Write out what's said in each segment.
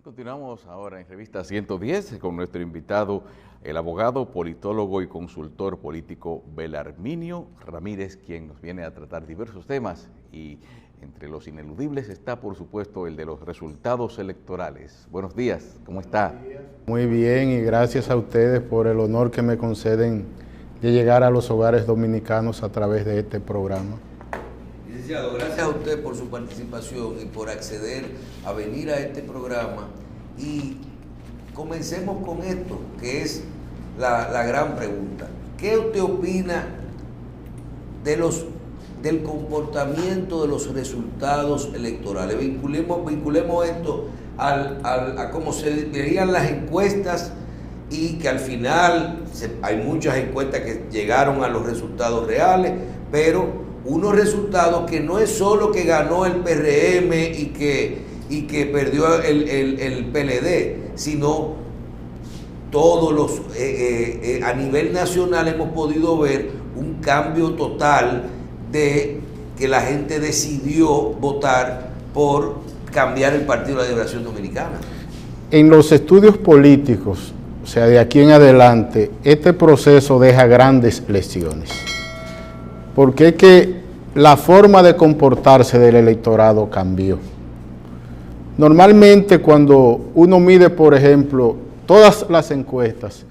Continuamos ahora en Revista 110 con nuestro invitado, el abogado, politólogo y consultor político Belarminio Ramírez, quien nos viene a tratar diversos temas y entre los ineludibles está, por supuesto, el de los resultados electorales. Buenos días, ¿cómo está? Muy bien, y gracias a ustedes por el honor que me conceden de llegar a los hogares dominicanos a través de este programa. Licenciado, gracias a usted por su participación y por acceder a venir a este programa. Y comencemos con esto, que es la gran pregunta. ¿Qué usted opina del comportamiento de los resultados electorales? Vinculemos esto a cómo se veían las encuestas y que al final hay muchas encuestas que llegaron a los resultados reales, pero unos resultados que no es solo que ganó el PRM y que perdió el PLD, sino todos los, a nivel nacional hemos podido ver un cambio total de que la gente decidió votar por cambiar el Partido de la Liberación Dominicana. En los estudios políticos, o sea, de aquí en adelante, este proceso deja grandes lecciones. Porque es que la forma de comportarse del electorado cambió. Normalmente cuando uno mide, por ejemplo, todas las encuestas,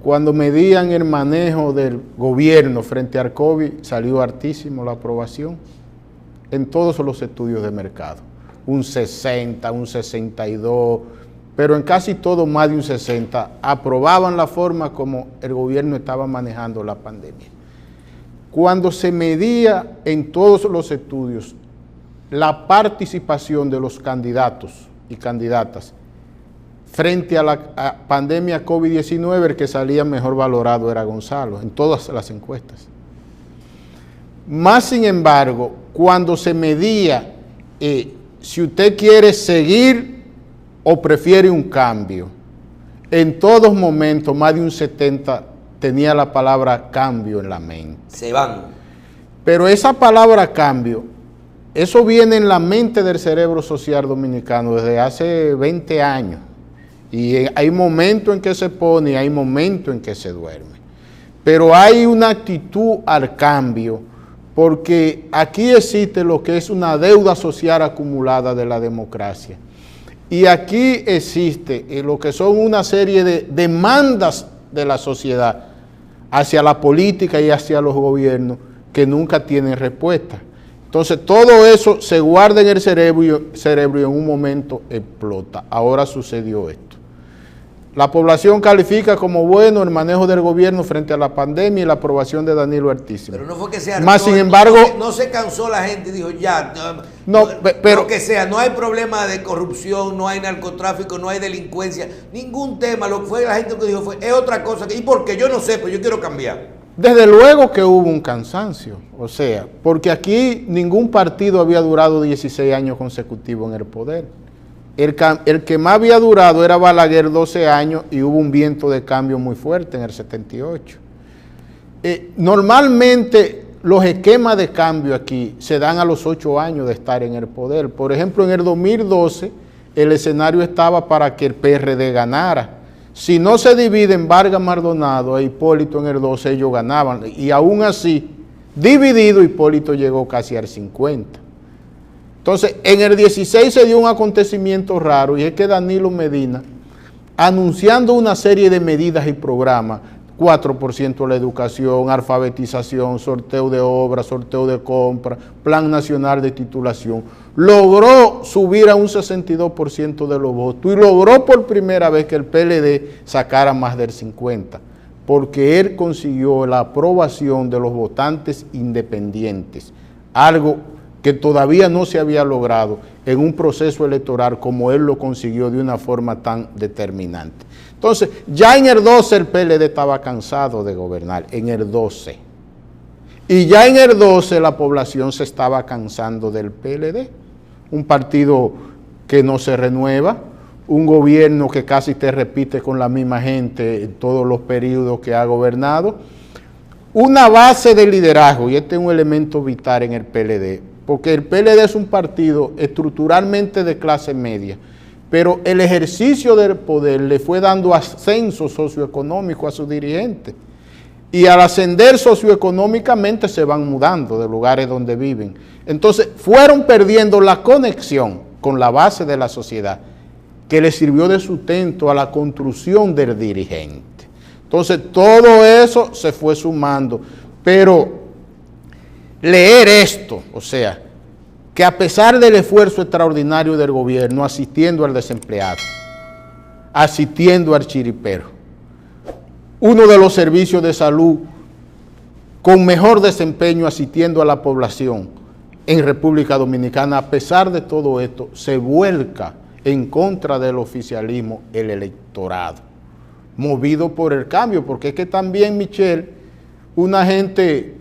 cuando medían el manejo del gobierno frente al COVID, salió altísimo la aprobación en todos los estudios de mercado. Un 60, un 62, pero en casi todo más de un 60, aprobaban la forma como el gobierno estaba manejando la pandemia. Cuando se medía en todos los estudios la participación de los candidatos y candidatas frente a la pandemia COVID-19, el que salía mejor valorado era Gonzalo, en todas las encuestas. Más sin embargo, cuando se medía si usted quiere seguir o prefiere un cambio, en todos momentos más de un 70% tenía la palabra cambio en la mente. Se van. Pero esa palabra cambio, eso viene en la mente del cerebro social dominicano desde hace 20 años. Y hay momentos en que se pone y hay momentos en que se duerme. Pero hay una actitud al cambio, porque aquí existe lo que es una deuda social acumulada de la democracia. Y aquí existe lo que son una serie de demandas de la sociedad hacia la política y hacia los gobiernos que nunca tienen respuesta. Entonces todo eso se guarda en el cerebro y en un momento explota. Ahora sucedió esto. La población califica como bueno el manejo del gobierno frente a la pandemia y la aprobación de Danilo altísimo. Pero no fue que se hartó, más sin embargo, no se cansó la gente y dijo ya, pero que sea, no hay problema de corrupción, no hay narcotráfico, no hay delincuencia, ningún tema. Lo que fue la gente que dijo fue, es otra cosa. ¿Y por qué? Yo no sé, pero yo quiero cambiar. Desde luego que hubo un cansancio, o sea, porque aquí ningún partido había durado 16 años consecutivos en el poder. El que más había durado era Balaguer, 12 años, y hubo un viento de cambio muy fuerte en el 78. Normalmente los esquemas de cambio aquí se dan a los 8 años de estar en el poder. Por ejemplo, en el 2012 el escenario estaba para que el PRD ganara. Si no se dividen Vargas Maldonado e Hipólito en el 12, ellos ganaban. Y aún así, dividido, Hipólito llegó casi al 50%. Entonces, en el 16 se dio un acontecimiento raro, y es que Danilo Medina, anunciando una serie de medidas y programas, 4% la educación, alfabetización, sorteo de obras, sorteo de compra, plan nacional de titulación, logró subir a un 62% de los votos y logró por primera vez que el PLD sacara más del 50%, porque él consiguió la aprobación de los votantes independientes, algo que todavía no se había logrado en un proceso electoral como él lo consiguió de una forma tan determinante. Entonces, ya en el 12 el PLD estaba cansado de gobernar, en el 12. Y ya en el 12 la población se estaba cansando del PLD, un partido que no se renueva, un gobierno que casi te repite con la misma gente en todos los periodos que ha gobernado, una base de liderazgo, y este es un elemento vital en el PLD, porque el PLD es un partido estructuralmente de clase media, pero el ejercicio del poder le fue dando ascenso socioeconómico a sus dirigentes. Y al ascender socioeconómicamente se van mudando de lugares donde viven. Entonces fueron perdiendo la conexión con la base de la sociedad, que le sirvió de sustento a la construcción del dirigente. Entonces todo eso se fue sumando. Pero leer esto, o sea, que a pesar del esfuerzo extraordinario del gobierno, asistiendo al desempleado, asistiendo al chiripero, uno de los servicios de salud con mejor desempeño asistiendo a la población en República Dominicana, a pesar de todo esto, se vuelca en contra del oficialismo el electorado, movido por el cambio, porque es que también, Michelle, una gente,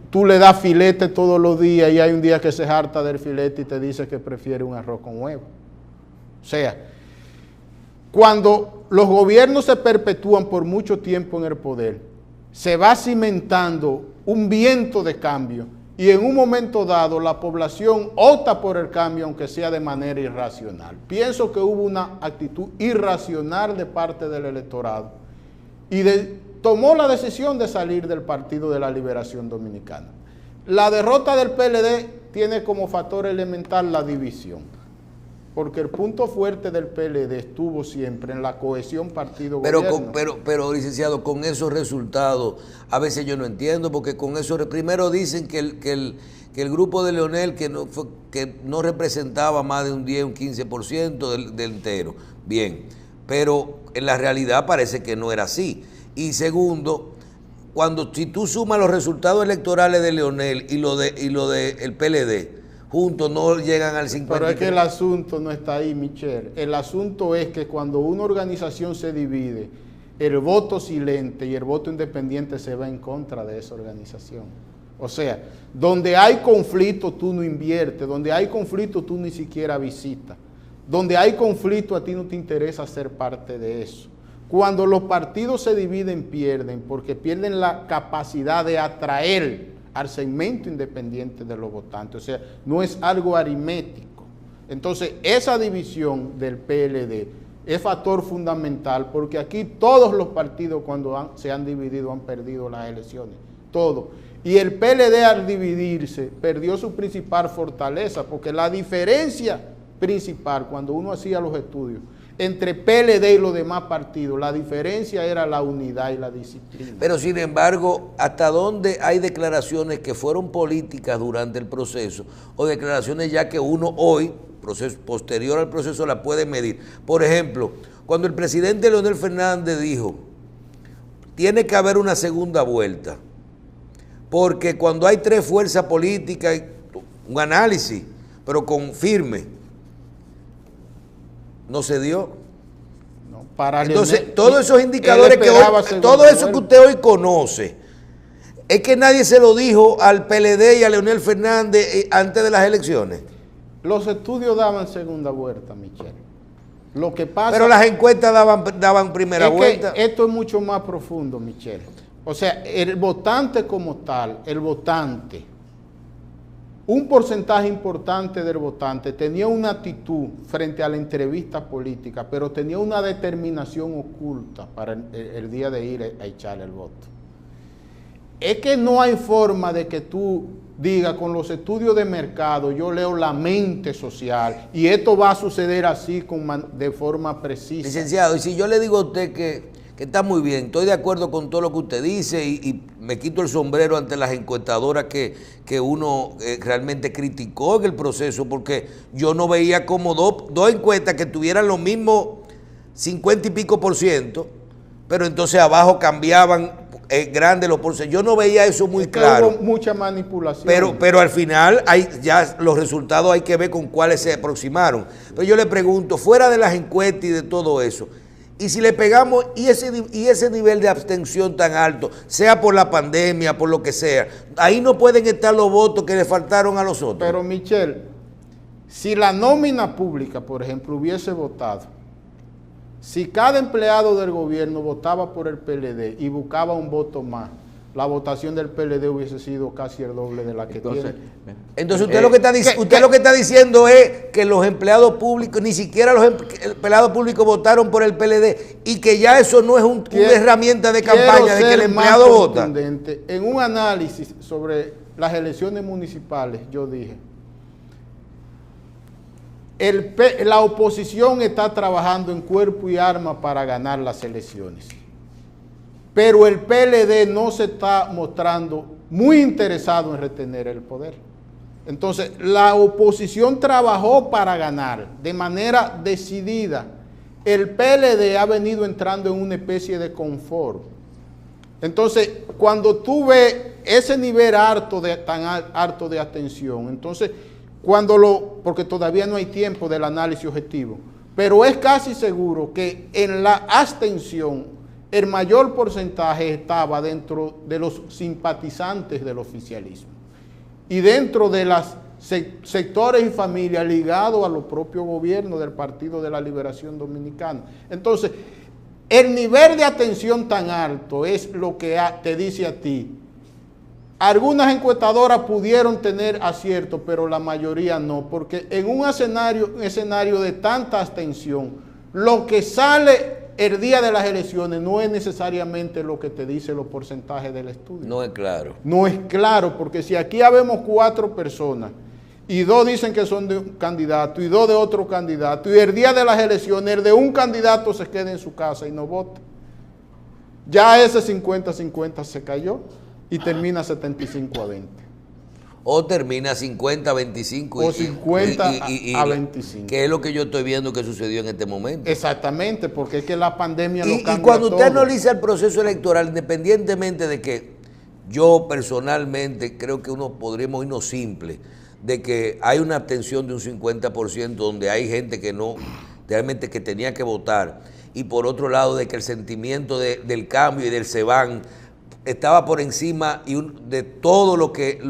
tú le das filete todos los días y hay un día que se harta del filete y te dice que prefiere un arroz con huevo. O sea, cuando los gobiernos se perpetúan por mucho tiempo en el poder, se va cimentando un viento de cambio y en un momento dado la población opta por el cambio, aunque sea de manera irracional. Pienso que hubo una actitud irracional de parte del electorado y tomó la decisión de salir del Partido de la Liberación Dominicana. La derrota del PLD tiene como factor elemental la división, porque el punto fuerte del PLD estuvo siempre en la cohesión partido-gobierno. Pero, licenciado, con esos resultados, a veces yo no entiendo, porque con eso, primero dicen que el grupo de Leonel, que no representaba más de un 10, un 15% del entero, bien, pero en la realidad parece que no era así. Y segundo, si tú sumas los resultados electorales de Leonel y lo de el PLD, juntos no llegan al 50%. Pero es que el asunto no está ahí, Michelle. El asunto es que cuando una organización se divide, el voto silente y el voto independiente se va en contra de esa organización. O sea, donde hay conflicto tú no inviertes, donde hay conflicto tú ni siquiera visitas, donde hay conflicto a ti no te interesa ser parte de eso. Cuando los partidos se dividen, pierden, porque pierden la capacidad de atraer al segmento independiente de los votantes. O sea, no es algo aritmético. Entonces, esa división del PLD es factor fundamental, porque aquí todos los partidos cuando se han dividido han perdido las elecciones, todos. Y el PLD al dividirse perdió su principal fortaleza, porque la diferencia principal cuando uno hacía los estudios entre PLD y los demás partidos, la diferencia era la unidad y la disciplina. Pero sin embargo, ¿hasta dónde hay declaraciones que fueron políticas durante el proceso o declaraciones ya que uno hoy, posterior al proceso, la puede medir? Por ejemplo, cuando el presidente Leonel Fernández dijo, tiene que haber una segunda vuelta, porque cuando hay tres fuerzas políticas, un análisis, pero con firme, no se dio. No, entonces, todos esos indicadores todo eso que usted hoy conoce, es que nadie se lo dijo al PLD y a Leonel Fernández antes de las elecciones. Los estudios daban segunda vuelta, Michelle. Lo que pasa, pero las encuestas daban primera vuelta. Esto es mucho más profundo, Michelle. O sea, el votante como tal, un porcentaje importante del votante tenía una actitud frente a la entrevista política, pero tenía una determinación oculta para el día de ir a echarle el voto. Es que no hay forma de que tú digas con los estudios de mercado, yo leo la mente social y esto va a suceder así de forma precisa. Licenciado, y si yo le digo a usted que está muy bien, estoy de acuerdo con todo lo que usted dice y me quito el sombrero ante las encuestadoras que uno realmente criticó en el proceso, porque yo no veía como dos encuestas que tuvieran lo mismo 50 y pico %, pero entonces abajo cambiaban grandes los porcentajes. Yo no veía eso muy claro. Hubo mucha manipulación. Pero al final ya los resultados hay que ver con cuáles se aproximaron. Pero yo le pregunto, fuera de las encuestas y de todo eso, y si le pegamos y ese nivel de abstención tan alto, sea por la pandemia, por lo que sea, ahí no pueden estar los votos que le faltaron a los otros. Pero Michelle, si la nómina pública, por ejemplo, hubiese votado, si cada empleado del gobierno votaba por el PLD y buscaba un voto más, la votación del PLD hubiese sido casi el doble de la que tiene. Entonces usted, lo que está diciendo es que los empleados públicos, ni siquiera los empleados públicos votaron por el PLD y que ya eso no es una herramienta de campaña de que el empleado vota. En un análisis sobre las elecciones municipales, yo dije, la oposición está trabajando en cuerpo y arma para ganar las elecciones. Pero el PLD no se está mostrando muy interesado en retener el poder. Entonces, la oposición trabajó para ganar de manera decidida. El PLD ha venido entrando en una especie de confort. Entonces, cuando tú ves ese nivel tan harto de atención, entonces, porque todavía no hay tiempo del análisis objetivo, pero es casi seguro que en la abstención el mayor porcentaje estaba dentro de los simpatizantes del oficialismo y dentro de los sectores y familias ligados a los propios gobiernos del Partido de la Liberación Dominicana. Entonces, el nivel de atención tan alto es lo que te dice a ti. Algunas encuestadoras pudieron tener acierto, pero la mayoría no, porque en un escenario de tanta abstención, lo que sale el día de las elecciones no es necesariamente lo que te dice los porcentajes del estudio. No es claro. No es claro, porque si aquí habemos 4 personas y 2 dicen que son de un candidato y 2 de otro candidato, y el día de las elecciones el de un candidato se queda en su casa y no vota, ya ese 50-50 se cayó y termina 75-20. O termina 50-25 o 50-25. Que es lo que yo estoy viendo que sucedió en este momento. Exactamente, porque es que la pandemia lo cambia y cuando usted todo. analiza el proceso electoral, independientemente de que yo personalmente creo que podríamos irnos simple, de que hay una abstención de un 50% donde hay gente que no, realmente que tenía que votar, y por otro lado de que el sentimiento del cambio y del se van estaba por encima de todo lo que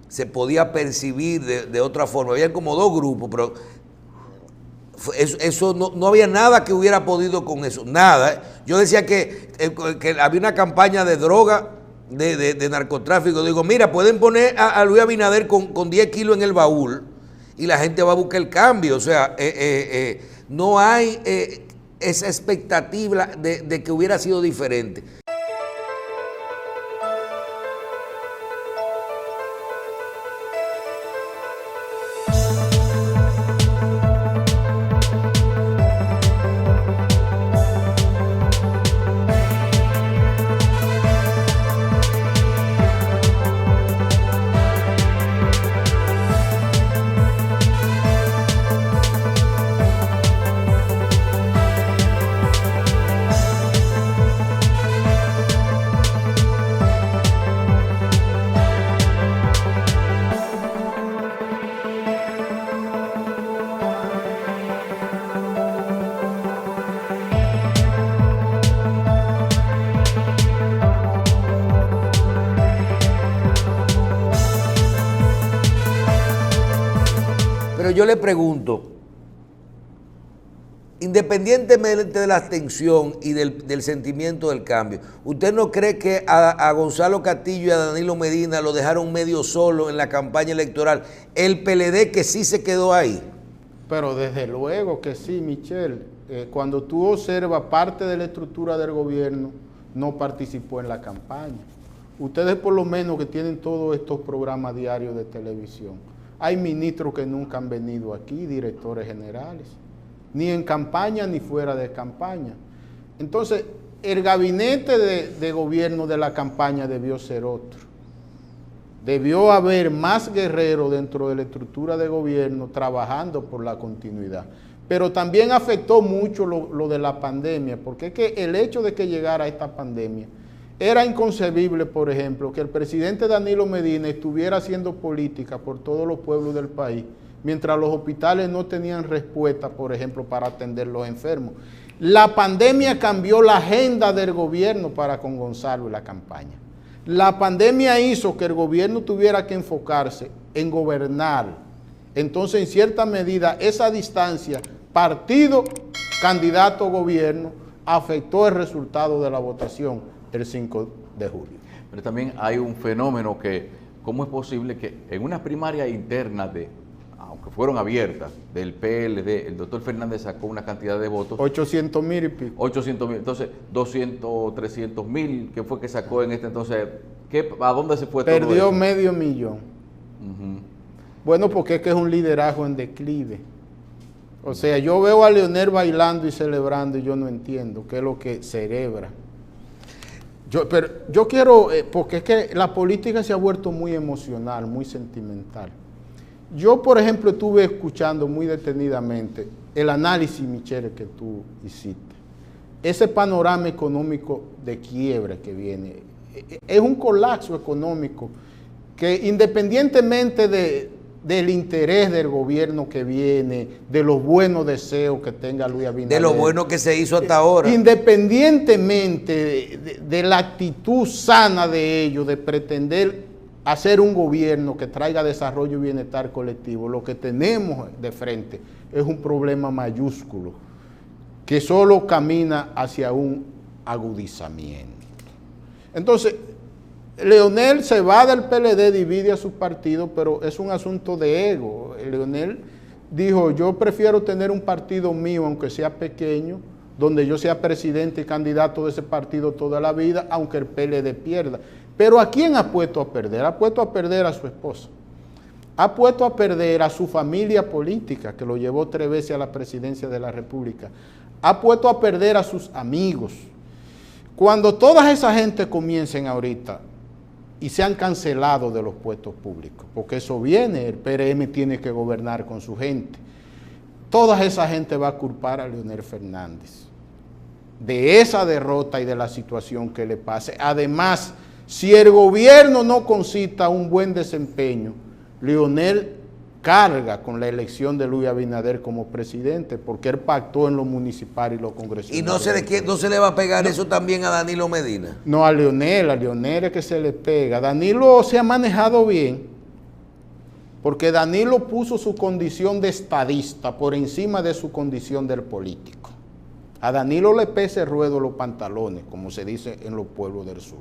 se podía percibir de otra forma. Había como 2 grupos, pero eso no había nada que hubiera podido con eso, nada. Yo decía que había una campaña de droga, de narcotráfico. Digo, mira, pueden poner a Luis Abinader con 10 kilos en el baúl y la gente va a buscar el cambio. O sea, no hay esa expectativa de que hubiera sido diferente. Pero yo le pregunto, independientemente de la abstención y del sentimiento del cambio, ¿usted no cree que a Gonzalo Castillo y a Danilo Medina lo dejaron medio solo en la campaña electoral? El PLD que sí se quedó ahí. Pero desde luego que sí, Michelle. Cuando tú observas parte de la estructura del gobierno, no participó en la campaña. Ustedes por lo menos que tienen todos estos programas diarios de televisión, hay ministros que nunca han venido aquí, directores generales, ni en campaña ni fuera de campaña. Entonces, el gabinete de gobierno de la campaña debió ser otro. Debió haber más guerreros dentro de la estructura de gobierno trabajando por la continuidad. Pero también afectó mucho lo de la pandemia, porque es que el hecho de que llegara esta pandemia, era inconcebible, por ejemplo, que el presidente Danilo Medina estuviera haciendo política por todos los pueblos del país, mientras los hospitales no tenían respuesta, por ejemplo, para atender los enfermos. La pandemia cambió la agenda del gobierno para con Gonzalo y la campaña. La pandemia hizo que el gobierno tuviera que enfocarse en gobernar. Entonces, en cierta medida, esa distancia partido, candidato, gobierno, afectó el resultado de la votación. el 5 de julio. Pero también hay un fenómeno que, ¿cómo es posible que en una primaria interna aunque fueron abiertas, del PLD, el doctor Fernández sacó una cantidad de votos? 800,000 y pico. 800,000, entonces 200, 300,000, ¿qué fue que sacó en este entonces? ¿A dónde se fue todo eso? Perdió medio millón. Uh-huh. Bueno, porque es que es un liderazgo en declive. O sea, yo veo a Leonel bailando y celebrando y yo no entiendo qué es lo que celebra. Pero yo quiero, porque es que la política se ha vuelto muy emocional, muy sentimental. Yo, por ejemplo, estuve escuchando muy detenidamente el análisis, Michelle, que tú hiciste. Ese panorama económico de quiebra que viene, es un colapso económico que independientemente del interés del gobierno que viene, de los buenos deseos que tenga Luis Abinader, de lo bueno que se hizo hasta ahora, independientemente de la actitud sana de ellos, de pretender hacer un gobierno que traiga desarrollo y bienestar colectivo, lo que tenemos de frente es un problema mayúsculo que solo camina hacia un agudizamiento. Entonces, Leonel se va del PLD, divide a su partido, pero es un asunto de ego. Leonel dijo, yo prefiero tener un partido mío, aunque sea pequeño, donde yo sea presidente y candidato de ese partido toda la vida, aunque el PLD pierda. Pero ¿a quién ha puesto a perder? Ha puesto a perder a su esposa. Ha puesto a perder a su familia política, que lo llevó 3 veces a la presidencia de la República. Ha puesto a perder a sus amigos. Cuando toda esa gente comiencen ahorita y se han cancelado de los puestos públicos, porque eso viene, el PRM tiene que gobernar con su gente, toda esa gente va a culpar a Leonel Fernández de esa derrota y de la situación que le pase. Además, si el gobierno no concita un buen desempeño, Leonel carga con la elección de Luis Abinader como presidente, porque él pactó en lo municipal y lo congresional. ¿Y no se le va a pegar eso también a Danilo Medina? No, a Leonel es que se le pega. Danilo se ha manejado bien, porque Danilo puso su condición de estadista por encima de su condición del político. A Danilo le pesa el ruedo los pantalones, como se dice en los pueblos del sur.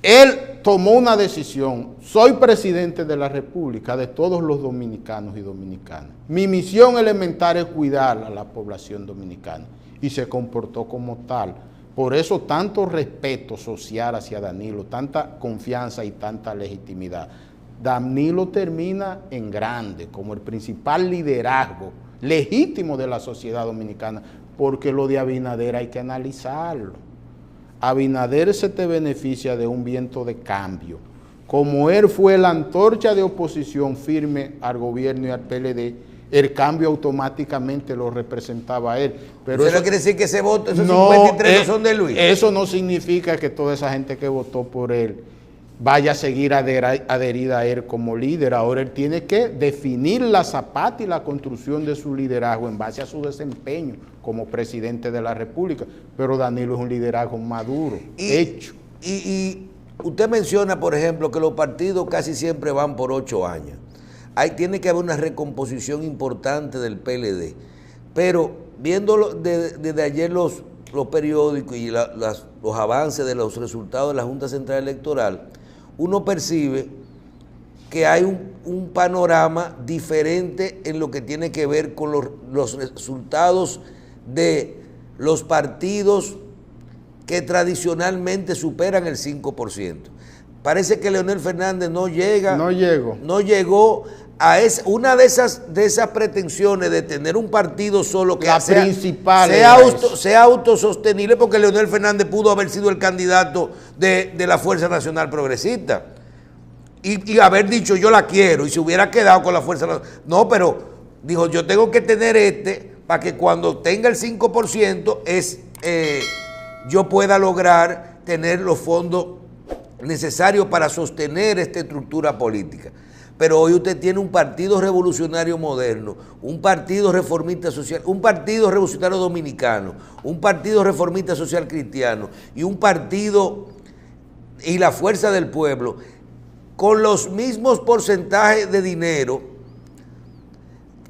Él tomó una decisión, soy presidente de la República, de todos los dominicanos y dominicanas. Mi misión elemental es cuidar a la población dominicana y se comportó como tal. Por eso tanto respeto social hacia Danilo, tanta confianza y tanta legitimidad. Danilo termina en grande como el principal liderazgo legítimo de la sociedad dominicana, porque lo de Abinader hay que analizarlo. Abinader se te beneficia de un viento de cambio. Como él fue la antorcha de oposición firme al gobierno y al PLD, el cambio automáticamente lo representaba a él. Pero ¿Eso no quiere decir que ese voto, esos 53 no son de Luis? Eso no significa que toda esa gente que votó por él vaya a seguir adherida a él como líder. Ahora él tiene que definir la zapata y la construcción de su liderazgo en base a su desempeño como presidente de la República. Pero Danilo es un liderazgo maduro, hecho. Y usted menciona, por ejemplo, que los partidos casi siempre van por 8 años. Tiene que haber una recomposición importante del PLD. Pero viendo desde ayer los periódicos y los avances de los resultados de la Junta Central Electoral, uno percibe que hay un panorama diferente en lo que tiene que ver con los resultados de los partidos que tradicionalmente superan el 5%. Parece que Leonel Fernández no llegó a una de esas pretensiones de tener un partido solo que sea autosostenible, porque Leonel Fernández pudo haber sido el candidato de la Fuerza Nacional Progresista y haber dicho yo la quiero, y se hubiera quedado con la Fuerza Nacional. No, pero dijo yo tengo que tener para que cuando tenga el 5% yo pueda lograr tener los fondos necesarios para sostener esta estructura política. Pero hoy usted tiene un partido revolucionario moderno, un partido reformista social, un partido revolucionario dominicano, un partido reformista social cristiano y un partido y la Fuerza del Pueblo con los mismos porcentajes de dinero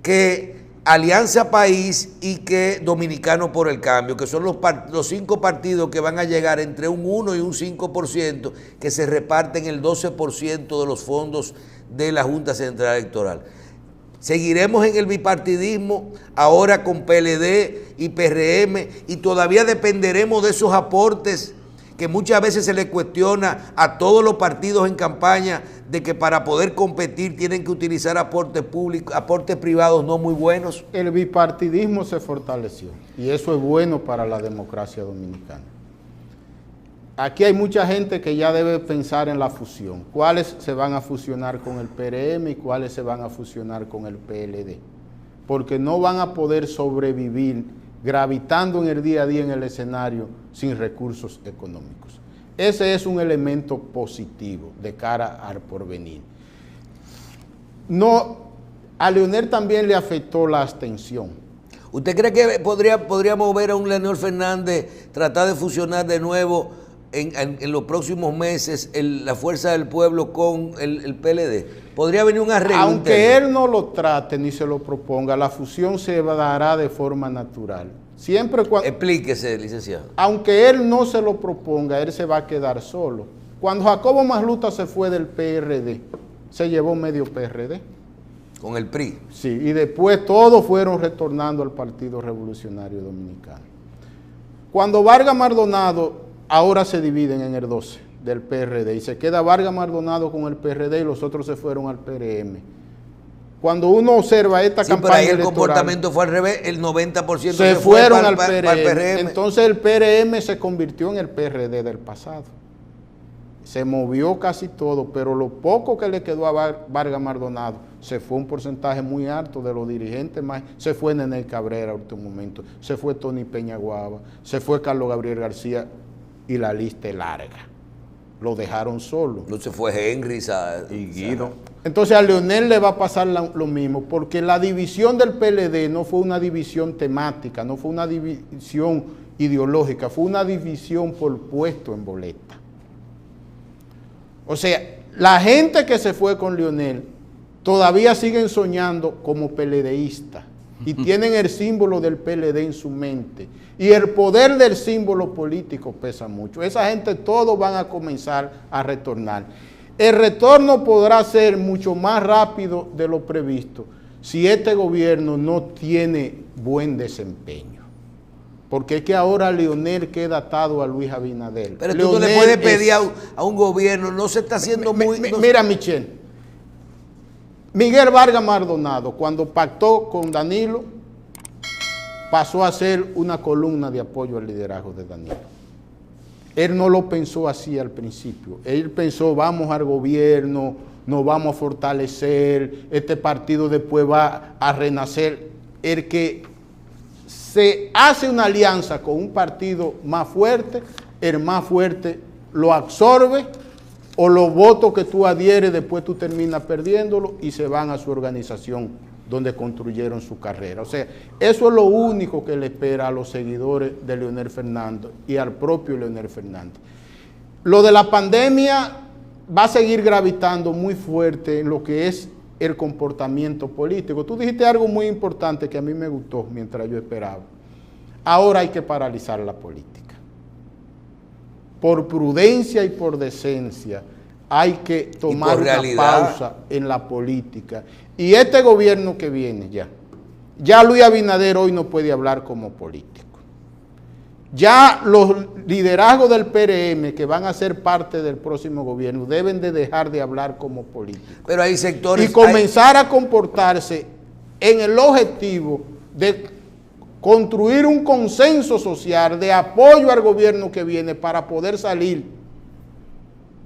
que Alianza País y que Dominicano por el Cambio, que son los 5 partidos que van a llegar entre un 1 y un 5%, que se reparten el 12% de los fondos de la Junta Central Electoral. Seguiremos en el bipartidismo, ahora con PLD y PRM, y todavía dependeremos de esos aportes que muchas veces se le cuestiona a todos los partidos en campaña de que para poder competir tienen que utilizar aportes públicos, aportes privados no muy buenos. El bipartidismo se fortaleció y eso es bueno para la democracia dominicana. Aquí hay mucha gente que ya debe pensar en la fusión. ¿Cuáles se van a fusionar con el PRM y cuáles se van a fusionar con el PLD? Porque no van a poder sobrevivir gravitando en el día a día en el escenario sin recursos económicos. Ese es un elemento positivo de cara al porvenir. No, a Leonel también le afectó la abstención. ¿Usted cree que podríamos ver a un Leonel Fernández tratar de fusionar de nuevo en los próximos meses la Fuerza del Pueblo con el PLD? ¿Podría venir un arreglo Aunque interno? él no lo trate ni se lo proponga, la fusión se dará de forma natural. Siempre cuando, explíquese, licenciado. Aunque él no se lo proponga, él se va a quedar solo. Cuando Jacobo Masluta se fue del PRD, se llevó medio PRD. Con el PRI. Sí, y después todos fueron retornando al Partido Revolucionario Dominicano. Cuando Vargas Maldonado, ahora se dividen en el 12 del PRD, y se queda Vargas Maldonado con el PRD y los otros se fueron al PRM. Cuando uno observa esta campaña pero ahí el electoral, comportamiento fue al revés, el 90% se fueron fue al para el PRM. Entonces el PRM se convirtió en el PRD del pasado. Se movió casi todo, pero lo poco que le quedó a Vargas Maldonado, se fue un porcentaje muy alto de los dirigentes más. Se fue Nenel Cabrera a último momento, se fue Tony Peñaguaba, se fue Carlos Gabriel García y la lista es larga. Lo dejaron solo. No se fue Henry y Guido. Entonces a Leonel le va a pasar lo mismo, porque la división del PLD no fue una división temática, no fue una división ideológica, fue una división por puesto en boleta. O sea, la gente que se fue con Leonel todavía siguen soñando como PLDistas y tienen el símbolo del PLD en su mente. Y el poder del símbolo político pesa mucho. Esa gente todos van a comenzar a retornar. El retorno podrá ser mucho más rápido de lo previsto si este gobierno no tiene buen desempeño. Porque es que ahora Leonel queda atado a Luis Abinader. Pero tú no le puedes pedir a un gobierno, no se está haciendo Mira, Michel, Miguel Vargas Maldonado, cuando pactó con Danilo, pasó a ser una columna de apoyo al liderazgo de Danilo. Él no lo pensó así al principio. Él pensó, vamos al gobierno, nos vamos a fortalecer, este partido después va a renacer. El que se hace una alianza con un partido más fuerte, el más fuerte lo absorbe, o los votos que tú adhieres después tú terminas perdiéndolo y se van a su organización donde construyeron su carrera. O sea, eso es lo único que le espera a los seguidores de Leonel Fernández y al propio Leonel Fernández. Lo de la pandemia va a seguir gravitando muy fuerte en lo que es el comportamiento político. Tú dijiste algo muy importante que a mí me gustó mientras yo esperaba. Ahora hay que paralizar la política. Por prudencia y por decencia hay que tomar una pausa en la política. Y este gobierno que viene ya Luis Abinader hoy no puede hablar como político. Ya los liderazgos del PRM que van a ser parte del próximo gobierno deben de dejar de hablar como políticos. Pero hay sectores... Y comenzar a comportarse en el objetivo de construir un consenso social de apoyo al gobierno que viene para poder salir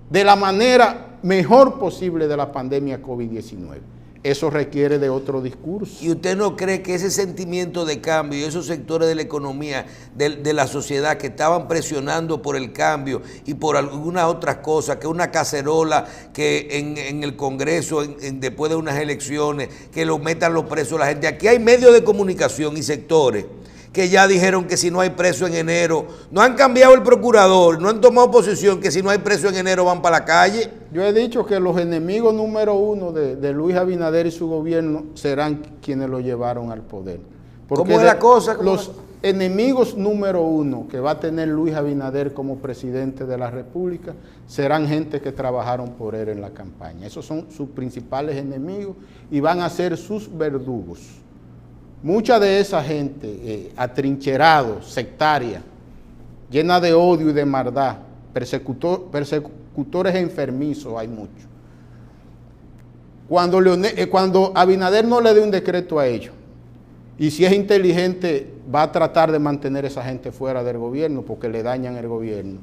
de la manera mejor posible de la pandemia COVID-19. Eso requiere de otro discurso. ¿Y usted no cree que ese sentimiento de cambio y esos sectores de la economía, de la sociedad que estaban presionando por el cambio y por algunas otras cosas, que una cacerola que en el Congreso, después de unas elecciones, que lo metan los presos a la gente? Aquí hay medios de comunicación y sectores que ya dijeron que si no hay preso en enero, no han cambiado el procurador, no han tomado posición que si no hay preso en enero van para la calle. Yo he dicho que los enemigos número uno de Luis Abinader y su gobierno serán quienes lo llevaron al poder. Porque ¿Cómo es la cosa? Los enemigos número uno que va a tener Luis Abinader como presidente de la República serán gente que trabajaron por él en la campaña. Esos son sus principales enemigos y van a ser sus verdugos. Mucha de esa gente atrincherada, sectaria, llena de odio y de maldad, persecutores enfermizos hay muchos. Cuando Abinader no le dé un decreto a ellos, y si es inteligente, va a tratar de mantener a esa gente fuera del gobierno porque le dañan el gobierno.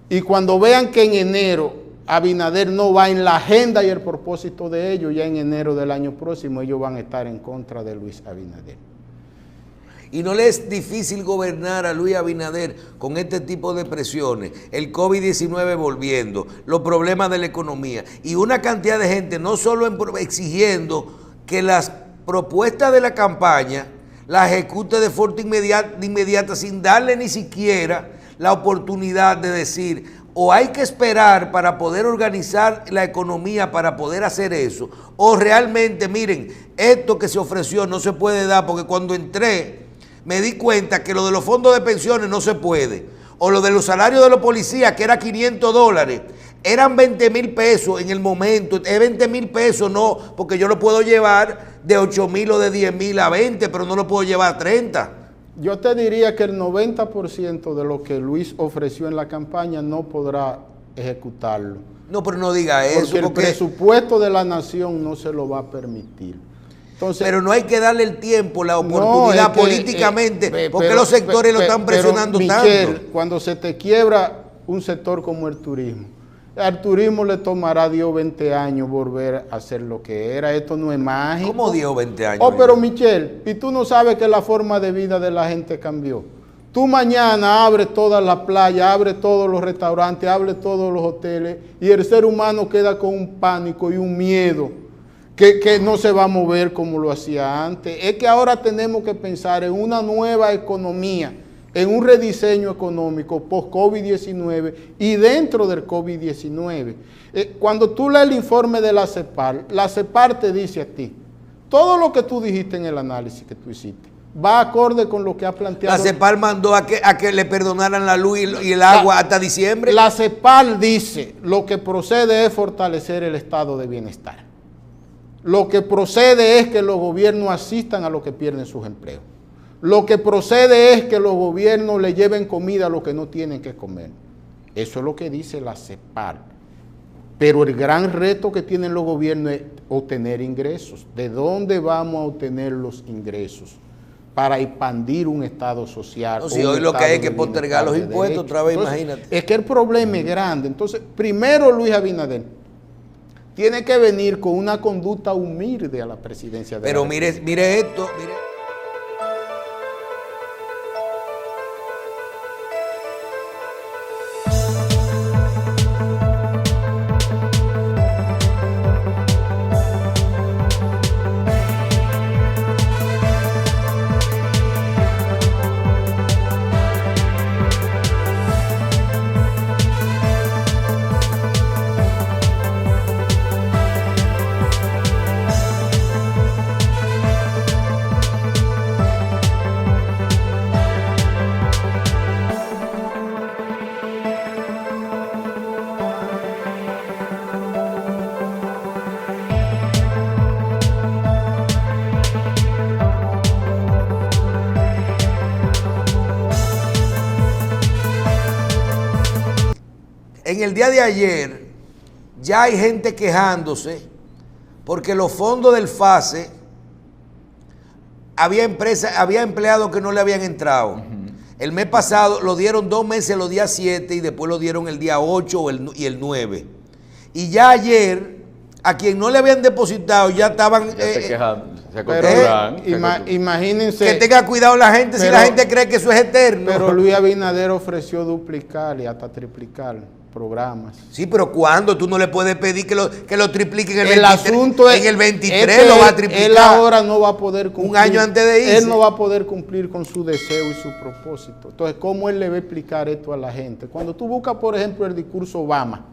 Y cuando vean que en enero Abinader no va en la agenda y el propósito de ellos, ya en enero del año próximo ellos van a estar en contra de Luis Abinader. Y no le es difícil gobernar a Luis Abinader con este tipo de presiones, el COVID-19 volviendo, los problemas de la economía y una cantidad de gente no solo exigiendo que las propuestas de la campaña las ejecute de forma inmediata sin darle ni siquiera la oportunidad de decir o hay que esperar para poder organizar la economía para poder hacer eso, o realmente, miren, esto que se ofreció no se puede dar porque cuando entré me di cuenta que lo de los fondos de pensiones no se puede, o lo de los salarios de los policías que era $500, eran 20,000 pesos en el momento, es 20,000 pesos no, porque yo lo puedo llevar de 8,000 o de 10,000 a 20, pero no lo puedo llevar a 30. Yo te diría que el 90% de lo que Luis ofreció en la campaña no podrá ejecutarlo. No, pero no diga eso. Porque el presupuesto de la nación no se lo va a permitir. Entonces, pero no hay que darle el tiempo, la oportunidad políticamente, porque los sectores lo están presionando Michel, tanto. Cuando se te quiebra un sector como el turismo, al turismo le tomará 10 o 20 años volver a hacer lo que era. Esto no es mágico. ¿Cómo 10 o 20 años? Oh, pero Michel, y tú no sabes que la forma de vida de la gente cambió. Tú mañana abres todas las playas, abres todos los restaurantes, abres todos los hoteles y el ser humano queda con un pánico y un miedo que no se va a mover como lo hacía antes. Es que ahora tenemos que pensar en una nueva economía, en un rediseño económico post-COVID-19 y dentro del COVID-19. Cuando tú lees el informe de la CEPAL te dice a ti, todo lo que tú dijiste en el análisis que tú hiciste, va acorde con lo que ha planteado. La CEPAL mandó a que le perdonaran la luz y el agua hasta diciembre. La CEPAL dice, lo que procede es fortalecer el estado de bienestar. Lo que procede es que los gobiernos asistan a los que pierden sus empleos. Lo que procede es que los gobiernos le lleven comida a los que no tienen que comer. Eso es lo que dice la CEPAL. Pero el gran reto que tienen los gobiernos es obtener ingresos. ¿De dónde vamos a obtener los ingresos? Para expandir un estado social. No, si hoy lo que hay es que postergar los impuestos otra vez, entonces, imagínate. Es que el problema es grande. Entonces, primero Luis Abinader tiene que venir con una conducta humilde a la presidencia de la República. Pero mire esto, mire. En el día de ayer ya hay gente quejándose porque los fondos del FASE había empleados que no le habían entrado. El mes pasado lo dieron 2 meses los días 7 y después lo dieron el día 8 y el 9. Y ya ayer a quien no le habían depositado ya estaban... se acostumbran. Imagínense... Que tenga cuidado la gente, si la gente cree que eso es eterno. Pero Luis Abinader ofreció duplicar y hasta triplicar. programas. Sí, pero ¿cuándo? Tú no le puedes pedir que lo triplique en el 23. Asunto es, en el 23 es que lo va a triplicar. Él ahora no va a poder cumplir. Un año antes de irse. Él no va a poder cumplir con su deseo y su propósito. Entonces, ¿cómo él le va a explicar esto a la gente? Cuando tú buscas, por ejemplo, el discurso Obama,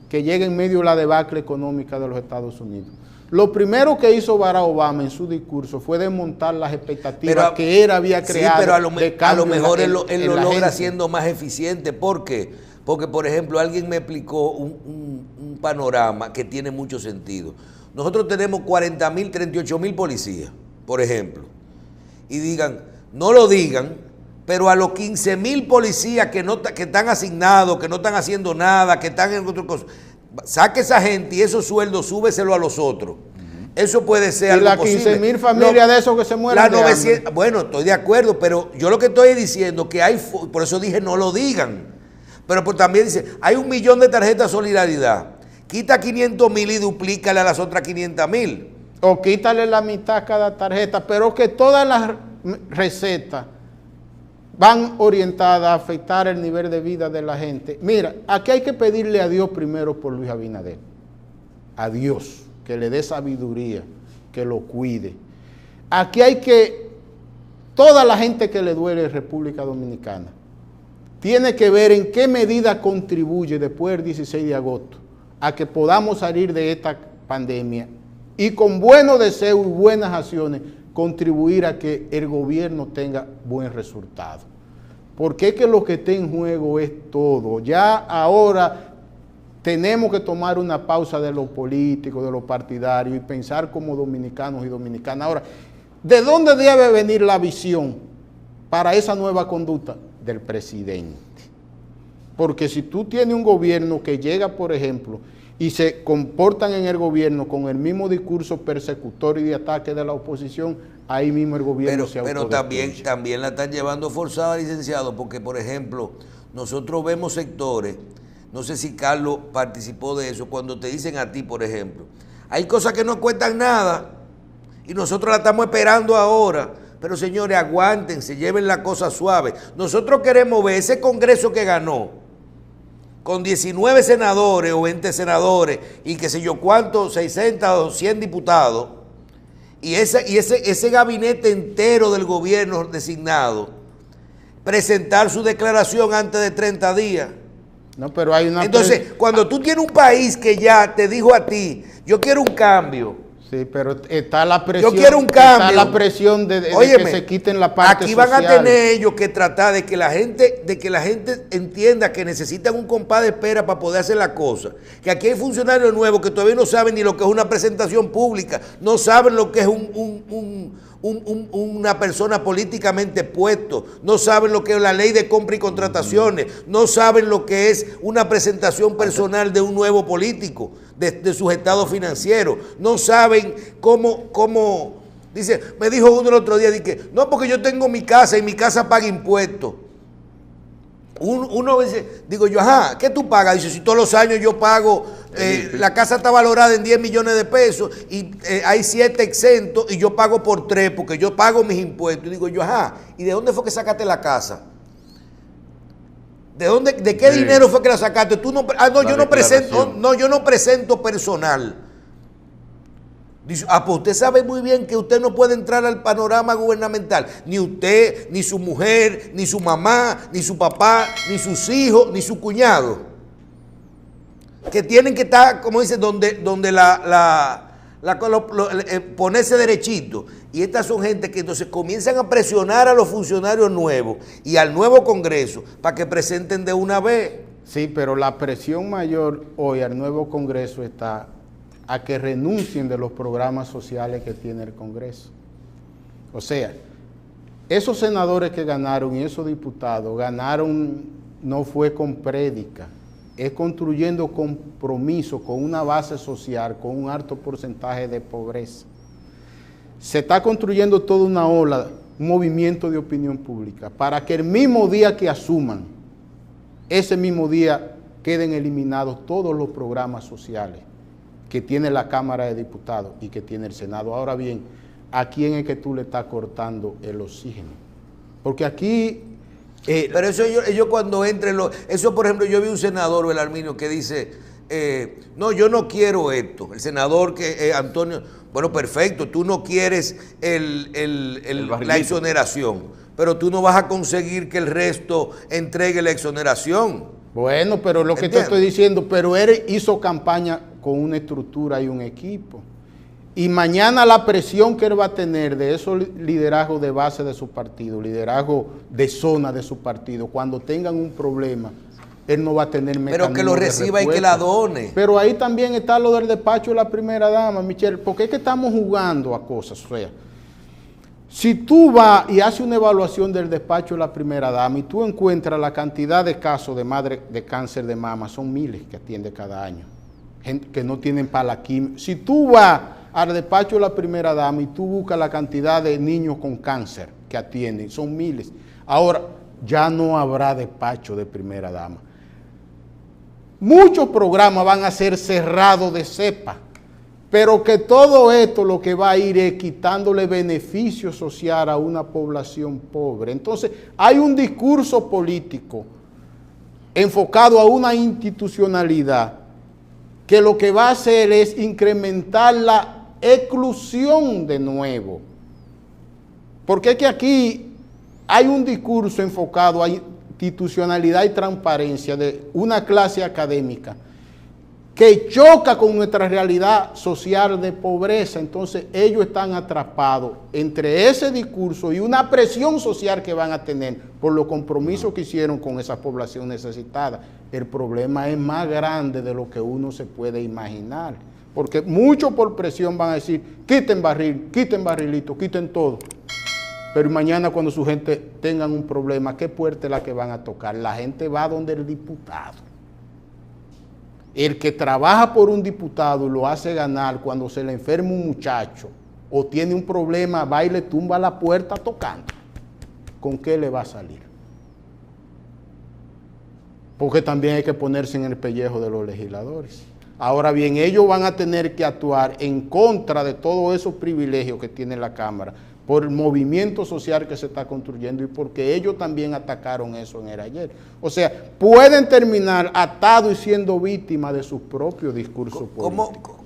que llega en medio de la debacle económica de los Estados Unidos. Lo primero que hizo Barack Obama en su discurso fue desmontar las expectativas que él había creado. Sí, pero a lo mejor él lo logra gente. siendo más eficiente. ¿Por qué? Porque, por ejemplo, alguien me explicó un panorama que tiene mucho sentido. Nosotros tenemos 40.000, 38.000 policías, por ejemplo. Y digan, no lo digan, pero a los 15.000 policías que están asignados, que no están haciendo nada, que están en otras cosas, saque esa gente y esos sueldos, súbeselo a los otros. Eso puede ser algo posible. Y las 15.000 familias de esos que se mueren. Bueno, estoy de acuerdo, pero yo lo que estoy diciendo que hay, por eso dije no lo digan. Pero pues también dice, hay 1 millón de tarjetas Solidaridad. Quita 500.000 y duplícale a las otras 500.000. O quítale la mitad a cada tarjeta, pero que todas las recetas van orientadas a afectar el nivel de vida de la gente. Mira, aquí hay que pedirle a Dios primero por Luis Abinader. A Dios, que le dé sabiduría, que lo cuide. Aquí hay que, toda la gente que le duele en República Dominicana, tiene que ver en qué medida contribuye después del 16 de agosto a que podamos salir de esta pandemia y con buenos deseos y buenas acciones contribuir a que el gobierno tenga buen resultado. Porque es que lo que está en juego es todo. Ya ahora tenemos que tomar una pausa de lo político, de lo partidario y pensar como dominicanos y dominicanas. Ahora, ¿de dónde debe venir la visión para esa nueva conducta? Del presidente. Porque si tú tienes un gobierno que llega, por ejemplo, y se comportan en el gobierno con el mismo discurso persecutor y de ataque de la oposición, ahí mismo el gobierno se autodestruye. Pero también la están llevando forzada, licenciado, porque, por ejemplo, nosotros vemos sectores, no sé si Carlos participó de eso, cuando te dicen a ti, por ejemplo, hay cosas que no cuestan nada y nosotros la estamos esperando ahora. Pero señores, aguántense, lleven la cosa suave. Nosotros queremos ver ese Congreso que ganó, con 19 senadores o 20 senadores y qué sé yo cuántos, 60 o 100 diputados, y ese gabinete entero del gobierno designado, presentar su declaración antes de 30 días. No, pero hay una... Entonces, cuando tú tienes un país que ya te dijo a ti, yo quiero un cambio. Sí, pero está la presión. Yo quiero un cambio. Está la presión de Óyeme, que se quiten la parte aquí social. van a tener ellos que tratar de que la gente entienda que necesitan un compás de espera para poder hacer la cosa. Que aquí hay funcionarios nuevos que todavía no saben ni lo que es una presentación pública, no saben lo que es una persona políticamente puesto, no saben lo que es la ley de compra y contrataciones, no saben lo que es una presentación personal de un nuevo político, de sus estados financieros, no saben cómo, dice, me dijo uno el otro día, dice, no, porque yo tengo mi casa y mi casa paga impuestos. Uno dice, digo yo, ajá, ¿qué tú pagas? Dice, si todos los años yo pago, la casa está valorada en 10 millones de pesos y hay 7 exentos y yo pago por 3 porque yo pago mis impuestos. Y digo yo, ajá, ¿y de dónde fue que sacaste la casa? ¿De qué dinero fue que la sacaste? Tú no, yo no presento personal. Dice, pues usted sabe muy bien que usted no puede entrar al panorama gubernamental. Ni usted, ni su mujer, ni su mamá, ni su papá, ni sus hijos, ni su cuñado. Que tienen que estar, como dice, donde ponerse derechito. Y estas son gente que entonces comienzan a presionar a los funcionarios nuevos y al nuevo Congreso para que presenten de una vez. Sí, pero la presión mayor hoy al nuevo Congreso está a que renuncien de los programas sociales que tiene el Congreso. O sea, esos senadores que ganaron y esos diputados ganaron no fue con prédica, es construyendo compromiso con una base social, con un alto porcentaje de pobreza. Se está construyendo toda una ola, un movimiento de opinión pública, para que el mismo día que asuman, ese mismo día queden eliminados todos los programas sociales que tiene la Cámara de Diputados y que tiene el Senado. Ahora bien, ¿a quién es que tú le estás cortando el oxígeno? Porque aquí Pero eso ellos cuando entren, eso por ejemplo, yo vi un senador, Belarminio, que dice, no, yo no quiero esto. El senador que Antonio, bueno, perfecto, tú no quieres la exoneración, pero tú no vas a conseguir que el resto entregue la exoneración. Bueno, pero lo que te estoy diciendo, pero él hizo campaña con una estructura y un equipo. Y mañana la presión que él va a tener de esos liderazgos de base de su partido, liderazgo de zona de su partido, cuando tengan un problema, él no va a tener mecanismo. Pero que lo reciba y que la done. Pero ahí también está lo del despacho de la primera dama, Michelle, porque es que estamos jugando a cosas. O sea, si tú vas y haces una evaluación del despacho de la primera dama y tú encuentras la cantidad de casos de madre de cáncer de mama, son miles que atiende cada año, gente que no tienen para la quimio. Si tú vas al despacho de la primera dama y tú buscas la cantidad de niños con cáncer que atienden, son miles. Ahora, ya no habrá despacho de primera dama. Muchos programas van a ser cerrados de cepa, pero que todo esto lo que va a ir es quitándole beneficio social a una población pobre. Entonces, hay un discurso político enfocado a una institucionalidad que lo que va a hacer es incrementar la exclusión de nuevo. Porque es que aquí hay un discurso enfocado a institucionalidad y transparencia de una clase académica que choca con nuestra realidad social de pobreza. Entonces ellos están atrapados entre ese discurso y una presión social que van a tener por los compromisos que hicieron con esa población necesitada. El problema es más grande de lo que uno se puede imaginar, porque muchos por presión van a decir, quiten barril, quiten barrilito, quiten todo. Pero mañana cuando su gente tengan un problema, ¿qué puerta es la que van a tocar? La gente va donde el diputado. El que trabaja por un diputado y lo hace ganar cuando se le enferma un muchacho o tiene un problema, va y le tumba la puerta tocando. ¿Con qué le va a salir? Porque también hay que ponerse en el pellejo de los legisladores. Ahora bien, ellos van a tener que actuar en contra de todos esos privilegios que tiene la Cámara por el movimiento social que se está construyendo y porque ellos también atacaron eso en el ayer. O sea, pueden terminar atados y siendo víctimas de sus propios discursos políticos.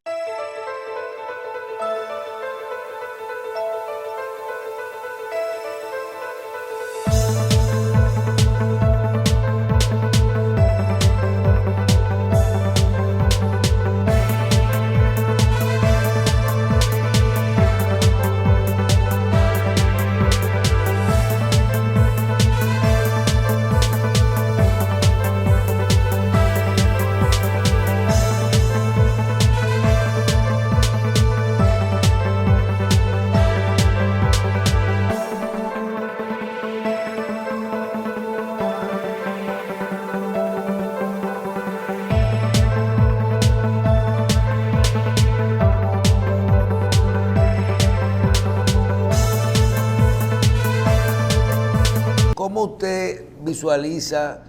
¿Cómo usted visualiza,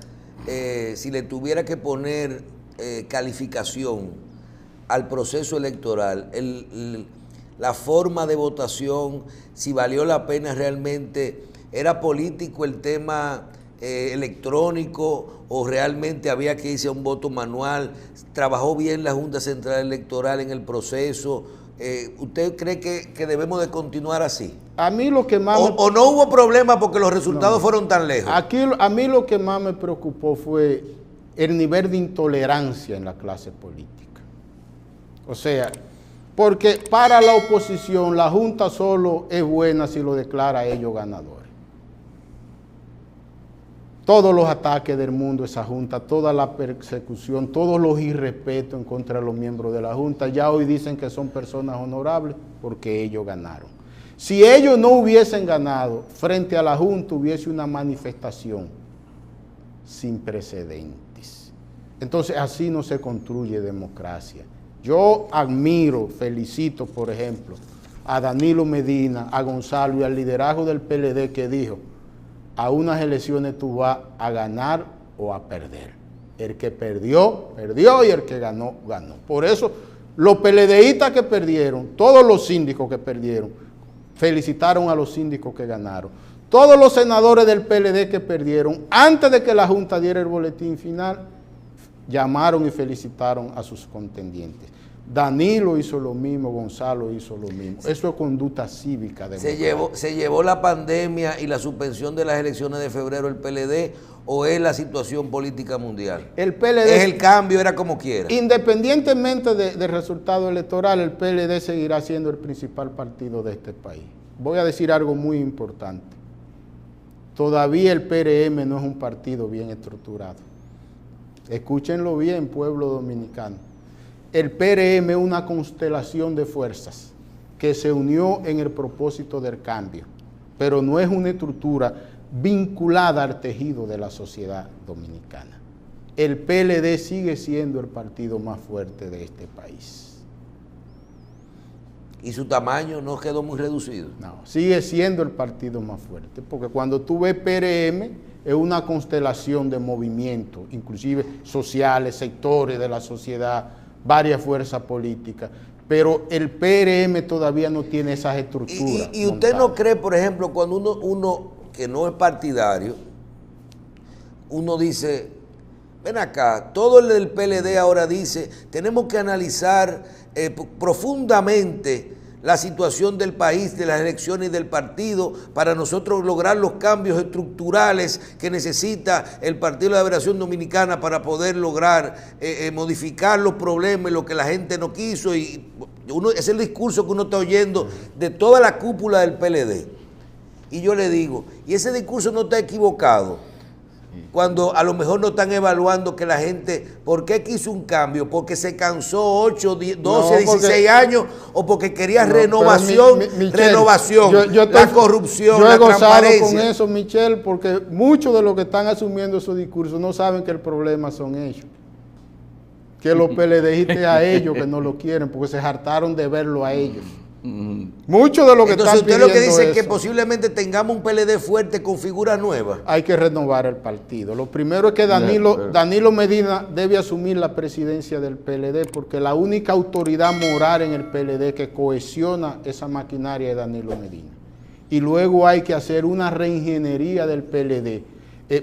si le tuviera que poner calificación al proceso electoral, la forma de votación, si valió la pena realmente, era político el tema electrónico o realmente había que irse a un voto manual? ¿Trabajó bien la Junta Central Electoral en el proceso? ¿Usted cree que debemos de continuar así? A mí lo que más ¿O no hubo problema porque los resultados fueron tan lejos? Aquí, a mí lo que más me preocupó fue el nivel de intolerancia en la clase política. O sea, porque para la oposición la Junta solo es buena si lo declara a ellos ganadores. Todos los ataques del mundo a esa Junta, toda la persecución, todos los irrespetos en contra de los miembros de la Junta, ya hoy dicen que son personas honorables porque ellos ganaron. Si ellos no hubiesen ganado, frente a la Junta hubiese una manifestación sin precedentes. Entonces así no se construye democracia. Yo admiro, felicito, por ejemplo, a Danilo Medina, a Gonzalo y al liderazgo del PLD que dijo, a unas elecciones tú vas a ganar o a perder. El que perdió, perdió, y el que ganó, ganó. Por eso, los PLDistas que perdieron, todos los síndicos que perdieron, felicitaron a los síndicos que ganaron. Todos los senadores del PLD que perdieron, antes de que la Junta diera el boletín final, llamaron y felicitaron a sus contendientes. Danilo hizo lo mismo, Gonzalo hizo lo mismo. Eso es conducta cívica. ¿Se llevó la pandemia y la suspensión de las elecciones de febrero el PLD o es la situación política mundial? El PLD es el cambio, era como quiera. Independientemente del resultado electoral, el PLD seguirá siendo el principal partido de este país. Voy a decir algo muy importante. Todavía el PRM no es un partido bien estructurado. Escúchenlo bien, pueblo dominicano. El PRM es una constelación de fuerzas que se unió en el propósito del cambio, pero no es una estructura vinculada al tejido de la sociedad dominicana. El PLD sigue siendo el partido más fuerte de este país. ¿Y su tamaño no quedó muy reducido? No, sigue siendo el partido más fuerte, porque cuando tú ves PRM, es una constelación de movimientos, inclusive sociales, sectores de la sociedad, varias fuerzas políticas, pero el PRM todavía no tiene esas estructuras. ¿Y usted no cree, por ejemplo, cuando uno que no es partidario, uno dice, ven acá, todo el del PLD ahora dice, tenemos que analizar profundamente la situación del país, de las elecciones y del partido, para nosotros lograr los cambios estructurales que necesita el Partido de la Liberación Dominicana para poder lograr modificar los problemas, lo que la gente no quiso? Y ese es el discurso que uno está oyendo de toda la cúpula del PLD. Y yo le digo, y ese discurso no está equivocado, cuando a lo mejor no están evaluando que la gente, ¿por qué quiso un cambio? ¿Porque se cansó 8, 12, 16 años? ¿O porque quería renovación? Renovación, la corrupción, la transparencia. Yo he con eso, Michelle, porque muchos de los que están asumiendo esos discursos no saben que el problema son ellos. Que los PLDistas a ellos que no lo quieren, porque se hartaron de verlo a ellos. Muchos de lo que entonces están usted lo que dice es que posiblemente tengamos un PLD fuerte con figuras nuevas. Hay que renovar el partido. Lo primero es que Danilo Medina debe asumir la presidencia del PLD, porque la única autoridad moral en el PLD que cohesiona esa maquinaria es Danilo Medina. Y luego hay que hacer una reingeniería del PLD,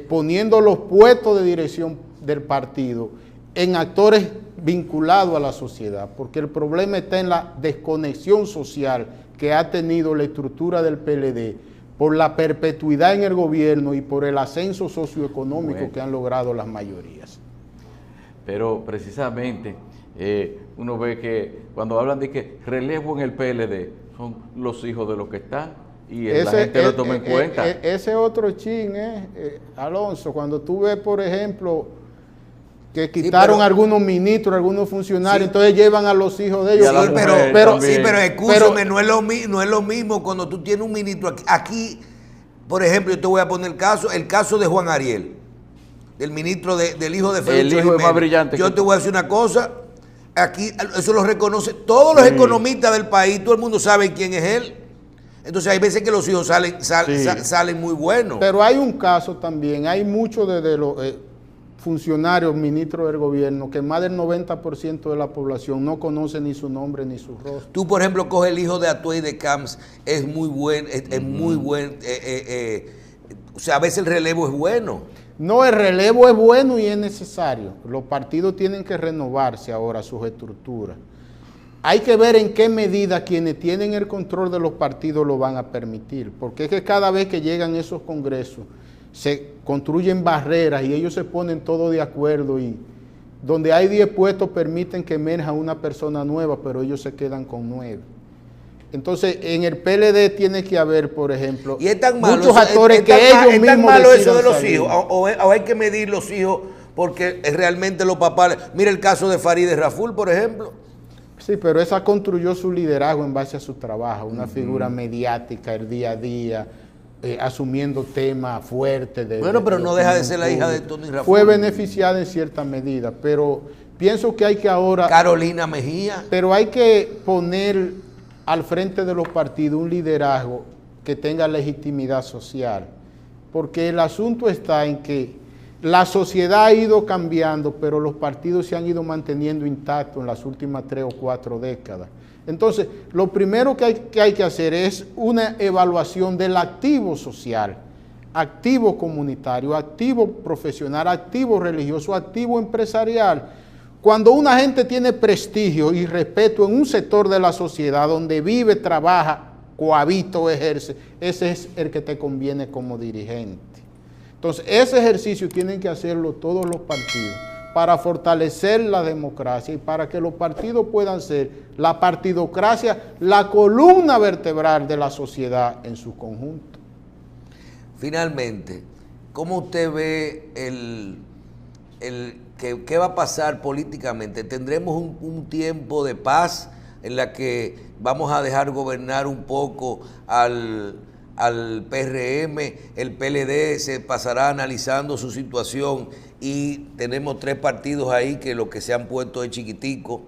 poniendo los puestos de dirección del partido en actores vinculados a la sociedad, porque el problema está en la desconexión social que ha tenido la estructura del PLD por la perpetuidad en el gobierno y por el ascenso socioeconómico que han logrado las mayorías. Pero precisamente uno ve que cuando hablan de que relevo en el PLD son los hijos de los que están y la gente lo toma en cuenta. Ese otro chin, Alonso, cuando tú ves, por ejemplo, que quitaron algunos ministros, algunos funcionarios, entonces llevan a los hijos de ellos. Pero escúchame, no es lo mismo cuando tú tienes un ministro aquí, por ejemplo, yo te voy a poner el caso de Juan Ariel, del ministro del hijo de Félix. El hijo es más brillante. Yo te voy a decir una cosa, aquí eso lo reconoce todos los economistas del país, todo el mundo sabe quién es él. Entonces hay veces que los hijos salen muy buenos. Pero hay un caso también, hay muchos de los funcionarios, ministros del gobierno, que más del 90% de la población no conoce ni su nombre ni su rostro. Tú, por ejemplo, coges el hijo de Atuey de Camps, es muy buen, muy buen, o sea, a veces el relevo es bueno. No, el relevo es bueno y es necesario. Los partidos tienen que renovarse ahora, sus estructuras. Hay que ver en qué medida quienes tienen el control de los partidos lo van a permitir, porque es que cada vez que llegan esos congresos, se construyen barreras y ellos se ponen todos de acuerdo y donde hay 10 puestos permiten que emerja una persona nueva, pero ellos se quedan con 9. Entonces, en el PLD tiene que haber, por ejemplo, y es tan malo muchos actores que ellos mismos ¿es tan malo eso de los salir. hijos? ¿O hay que medir los hijos porque realmente los papás? Mira el caso de Farideh Raful, por ejemplo. Sí, pero esa construyó su liderazgo en base a su trabajo, una figura mediática, el día a día, asumiendo temas fuertes. Bueno, pero no deja de ser la hija de Tony Raful. Fue beneficiada en cierta medida, pero pienso que hay que ahora... Carolina Mejía. Pero hay que poner al frente de los partidos un liderazgo que tenga legitimidad social, porque el asunto está en que la sociedad ha ido cambiando, pero los partidos se han ido manteniendo intactos en las últimas 3 o 4 décadas. Entonces, lo primero que hay que hacer es una evaluación del activo social, activo comunitario, activo profesional, activo religioso, activo empresarial. Cuando una gente tiene prestigio y respeto en un sector de la sociedad donde vive, trabaja, cohabita o ejerce, ese es el que te conviene como dirigente. Entonces, ese ejercicio tienen que hacerlo todos los partidos para fortalecer la democracia y para que los partidos puedan ser la partidocracia, la columna vertebral de la sociedad en su conjunto. Finalmente, ¿cómo usted ve qué va a pasar políticamente? ¿Tendremos un tiempo de paz en la que vamos a dejar gobernar un poco al PRM, el PLD se pasará analizando su situación y tenemos 3 partidos ahí que lo que se han puesto es chiquitico,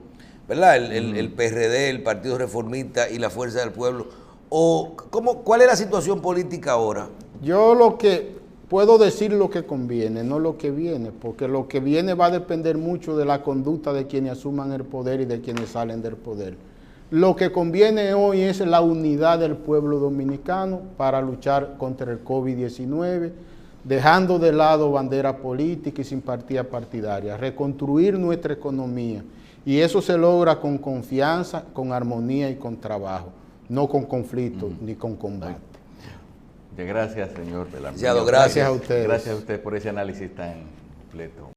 ¿verdad? El PRD, el Partido Reformista y la Fuerza del Pueblo? ¿O cuál es la situación política ahora? Yo lo que puedo decir lo que conviene, no lo que viene, porque lo que viene va a depender mucho de la conducta de quienes asuman el poder y de quienes salen del poder. Lo que conviene hoy es la unidad del pueblo dominicano para luchar contra el COVID-19, dejando de lado bandera política y simpatía partidaria, reconstruir nuestra economía. Y eso se logra con confianza, con armonía y con trabajo, no con conflicto ni con combate. Muchas gracias, señor Belarmínio. Gracias a ustedes. Gracias a usted por ese análisis tan completo.